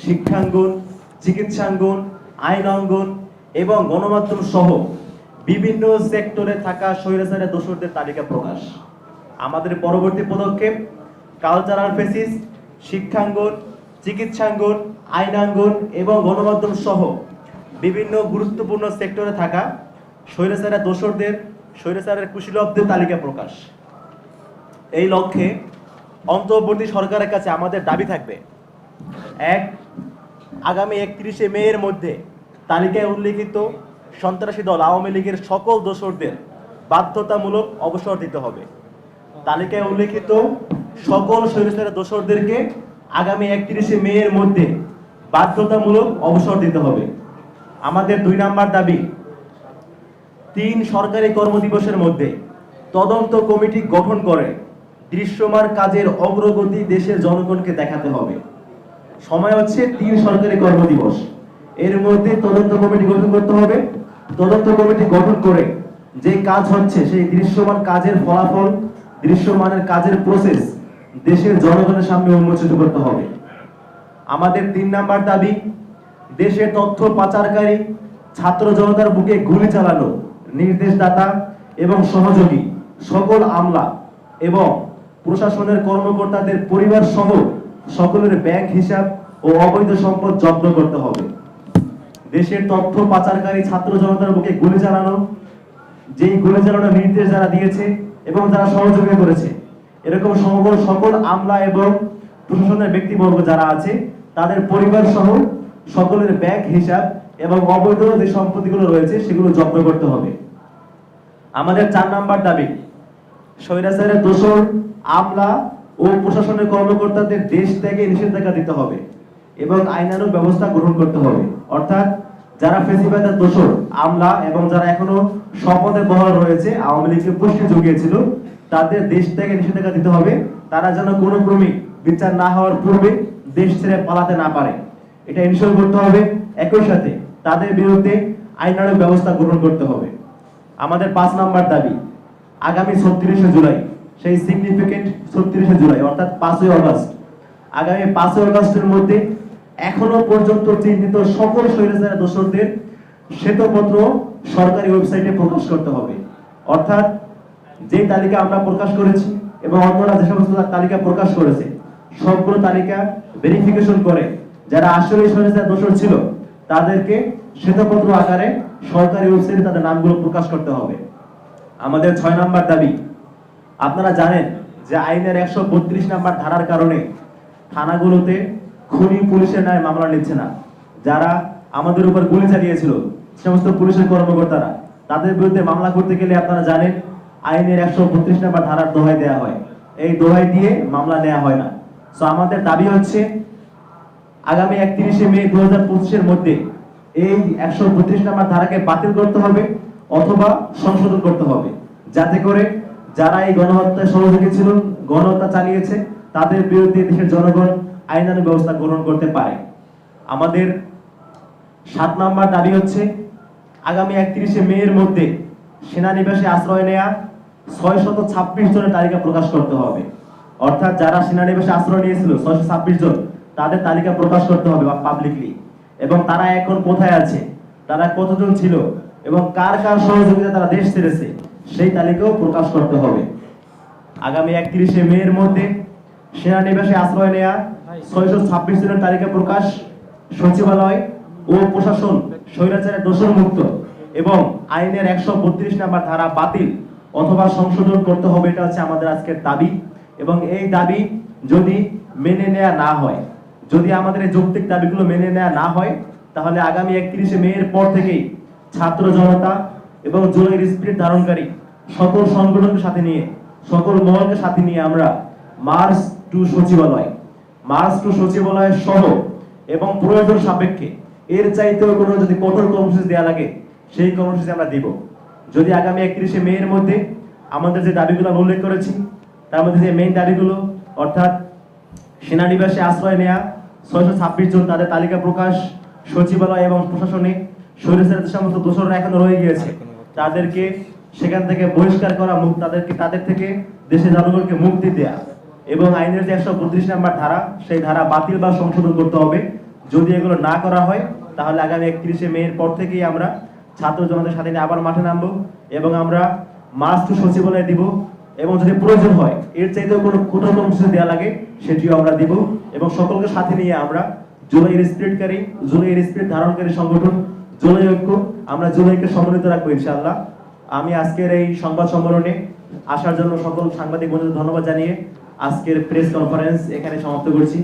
শিক্ষাঙ্গন, চিকিৎসাঙ্গন, আইনাঙ্গন এবং গণমাধ্যম সহ বিভিন্ন সেক্টরে থাকা স্বৈরাচারের দোষরদের তালিকা প্রকাশ। আমাদের পরবর্তী পদক্ষেপ কালচারাল ফেসিস, শিক্ষাঙ্গন, চিকিৎসাঙ্গন, আইনাঙ্গন এবং গণমাধ্যম সহ বিভিন্ন গুরুত্বপূর্ণ সেক্টরে থাকা স্বৈরাচারের দোষরদের, স্বৈরাচারের কুশীলবদের তালিকা প্রকাশ। এই লক্ষ্যে অন্তর্বর্তী সরকারের কাছে আমাদের দাবি থাকবে, এক, আগামী 31শে মে এর মধ্যে তালিকায় উল্লেখিত সন্ত্রাসী দল আওয়ামী লীগের সকল দোষরদের বাধ্যতামূলক অবসর দিতে হবে। তালিকায় উল্লেখিত সকল স্বৈরাচারের দোষরদেরকে আগামী 31শে মে এর মধ্যে বাধ্যতামূলক অবসর দিতে হবে। আমাদের 2 নাম্বার দাবি, 3 সরকারি কর্মদিবসের মধ্যে তদন্ত কমিটি গঠন করে দৃশ্যমান কাজের অগ্রগতি দেশের জনগণকে দেখাতে হবে। সময় হচ্ছে 3 সরকারি কর্মদিবস, এর মধ্যে তদন্ত কমিটি গঠন করতে হবে। তদন্ত কমিটি গঠন করে যে কাজ হচ্ছে সেই দৃশ্যমান কাজের ফলাফল, দৃশ্যমানের কাজের প্রসেস দেশের জনগণের সামনে উন্মোচিত করতে হবে। আমাদের 3 নাম্বার দাবি, দেশের তথ্য পাচারকারী, ছাত্র জনতার বুকে গুলি চালানো নির্দেশদাতা এবং সহযোগী সকল আমলা এবং প্রশাসনের কর্মকর্তাদের পরিবার সহ সকলের ব্যাংক হিসাব ও অবৈধ সম্পদ জব্দ করতে হবে। দেশের তথ্য পাচারকারী ছাত্র জনতার বুকে গুলি চালানো, যেই গুলি চালানোর নির্দেশ যারা দিয়েছে এবং যারা সহযোগিতা করেছে, এরকম সকল আমলা এবং প্রশাসনের ব্যক্তিবর্গ যারা আছে তাদের পরিবার সহ সকলের ব্যাংক হিসাব এবং অবৈধ যে সম্পত্তিগুলো রয়েছে সেগুলো জব্দ করতে হবে। আমাদের 4 নাম্বার দাবি, স্বৈরাচারের দোষর আমলা ও প্রশাসনের কর্মকর্তাদের দেশ ত্যাগে নিষেধাজ্ঞা দিতে হবে এবং আইনানুগ ব্যবস্থা গ্রহণ করতে হবে। অর্থাৎ যারা ফেসিবাদের দোষর আমলা এবং যারা এখনো শপথে বহাল রয়েছে, আওয়ামী লীগকে পুষ্টি জুগিয়েছিল, তাদের দেশ ত্যাগে নিষেধাজ্ঞা দিতে হবে। তারা যেন কোনো ক্রমে বিচার না হওয়ার পূর্বে দেশ ছেড়ে পালাতে না পারে, এটা এনশিওর করতে হবে। একই সাথে তাদের বিরুদ্ধে আইনানুগ ব্যবস্থা গ্রহণ করতে হবে। আমাদের 5 নাম্বার দাবি, আগামী 36শে জুলাই, সেই সিগনিফিকেন্ট 36শে জুলাই অর্থাৎ 5ই আগস্ট, আগামী 5ই আগস্টের মধ্যে এখনো পর্যন্ত চিহ্নিত সকল স্বৈরাচারের দোষরদের শ্বেতপত্র সরকারি ওয়েবসাইটে প্রকাশ করতে হবে। অর্থাৎ যে তালিকা আমরা প্রকাশ করেছি এবং অন্যরা যে সমস্ত তালিকা প্রকাশ করেছে সবগুলো তালিকা ভেরিফিকেশন করে যারা আসলে স্বৈরাচারের দোষর ছিল তাদেরকে শ্বেতপত্র আকারে সরকারি ওয়েবসাইটে তাদের নামগুলো প্রকাশ করতে হবে। আমাদের 6 নাম্বার দাবি, আপনারা জানেন যে আইনের 132 নাম্বার ধারার কারণে থানাগুলোতে খুনি পুলিশের নামে মামলা নিচ্ছে না। যারা আমাদের উপর গুলি চালিয়েছিল সমস্ত পুলিশের কর্মকর্তারা, তাদের বিরুদ্ধে মামলা করতে গেলে আপনারা জানেন আইনের 132 নাম্বার ধারার দোহাই দেওয়া হয়, এই দোহাই দিয়ে মামলা নেওয়া হয় না। সো আমাদের দাবি হচ্ছে আগামী 31শে মে 2025 এর মধ্যে এই 132 নাম্বার ধারাকে বাতিল করতে হবে অথবা সংশোধন করতে হবে, যাতে করে যারা এই গণহত্যায় সহযোগী ছিল, গণহত্যা চালিয়েছে, তাদের বিরুদ্ধে দেশের জনগণ আইনানুগ ব্যবস্থা গ্রহণ করতে পারে। আমাদের 7 নাম্বার দাবি হচ্ছে আগামী 31শে মে এর মধ্যে সেনানিবাসে আশ্রয় নেয়া 626 জনের তালিকা প্রকাশ করতে হবে। অর্থাৎ যারা সেনানিবাসে আশ্রয় নিয়েছিল 626 জন, তাদের তালিকা প্রকাশ করতে হবে পাবলিকলি, এবং তারা এখন কোথায় আছে, তারা কতজন ছিল এবং কার কার সহযোগিতা তারা দেশ ছেড়েছে সেই তালিকাও প্রকাশ করতে হবে। আগামী 31শে মে এর মধ্যে সেনানিবাসে আশ্রয় নেয়া 626 জনের তালিকা প্রকাশ, সচিবালয় ও প্রশাসন স্বৈরাচারের দোষর মুক্ত এবং আইনের 132 নাম্বার ধারা বাতিল অথবা সংশোধন করতে হবে, এটা হচ্ছে আমাদের আজকের দাবি। এবং এই দাবি যদি মেনে নেওয়া না হয়, যদি আমাদের এই যৌক্তিক দাবিগুলো মেনে নেওয়া না হয়, তাহলে আগামী 31শে মে এর পর থেকেই ছাত্র জনতা এবং জুলাইয়ের স্পিরিট ধারণকারী সকল সংগঠনকে সাথে নিয়ে, সকল মহলকে সাথে নিয়ে আমরা মার্চ টু সচিবালয় সহ এবং প্রয়োজন সাপেক্ষে এর চাইতেও কোনো যদি কঠোর কর্মসূচি দেওয়া লাগে সেই কর্মসূচি আমরা দিব। যদি আগামী 31শে মে এর মধ্যে আমাদের যে দাবিগুলো উল্লেখ করেছি তার মধ্যে যে মেইন দাবিগুলো, অর্থাৎ সেনানিবাসে আশ্রয় নেয়া 626 জন, তাদের তালিকা প্রকাশ, সচিবালয় এবং প্রশাসনে স্বৈরাচারের যে সমস্ত দোষররা এখনো রয়ে গিয়েছে তাদেরকে সেখান থেকে বহিষ্কার করা, তাদের থেকে দেশের জনগণকে মুক্তি দেয়া এবং আইনের যে 132 নাম্বার ধারা সেই ধারা বাতিল বা সংশোধন করতে হবে, যদি এগুলো না করা হয় তাহলে আগামী 31শে মের পর থেকেই আমরা ছাত্র জনতার সাথে নিয়ে আবার মাঠে নামবো এবং আমরা মার্চ টু সচিবালয় দিব এবং যদি প্রয়োজন হয় এর চাইতেও কোনো কঠোর কর্মসূচি দেওয়া লাগে সেটিও আমরা দিব এবং সকলকে সাথে নিয়ে আমরা জুলাইয়ের স্পিরিট ধারণকারী সংগঠন জুলাই ঐক্য আমরা জুলাইকে সমন্বিত রাখবো ইনশাআল্লাহ। আমি আজকের এই সংবাদ সম্মেলনে আসার জন্য সকল সাংবাদিক বন্ধুদের ধন্যবাদ জানিয়ে আজকের প্রেস কনফারেন্স এখানে সমাপ্ত করছি।